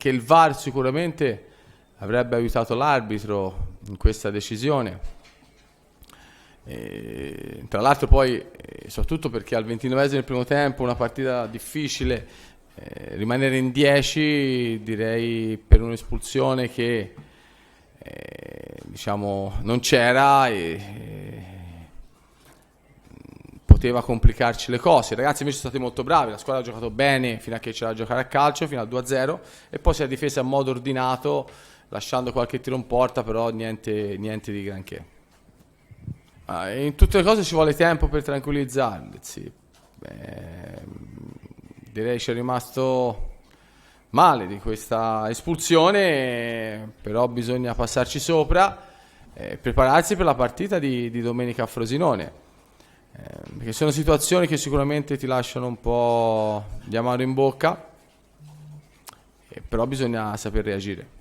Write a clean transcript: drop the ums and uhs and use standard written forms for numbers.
che il VAR sicuramente avrebbe aiutato l'arbitro in questa decisione. Tra l'altro poi, soprattutto perché al 29esimo del primo tempo, una partita difficile, rimanere in 10 direi per un'espulsione che diciamo non c'era poteva complicarci le cose. I ragazzi invece sono stati molto bravi, la squadra ha giocato bene fino a che c'era da giocare a calcio, fino al 2-0, e poi si è difesa in modo ordinato, lasciando qualche tiro in porta, però niente di granché. In tutte le cose ci vuole tempo per tranquillizzarli, sì. Direi ci è rimasto male di questa espulsione, però bisogna passarci sopra e prepararsi per la partita di domenica a Frosinone, perché sono situazioni che sicuramente ti lasciano un po' di amaro in bocca, però bisogna saper reagire.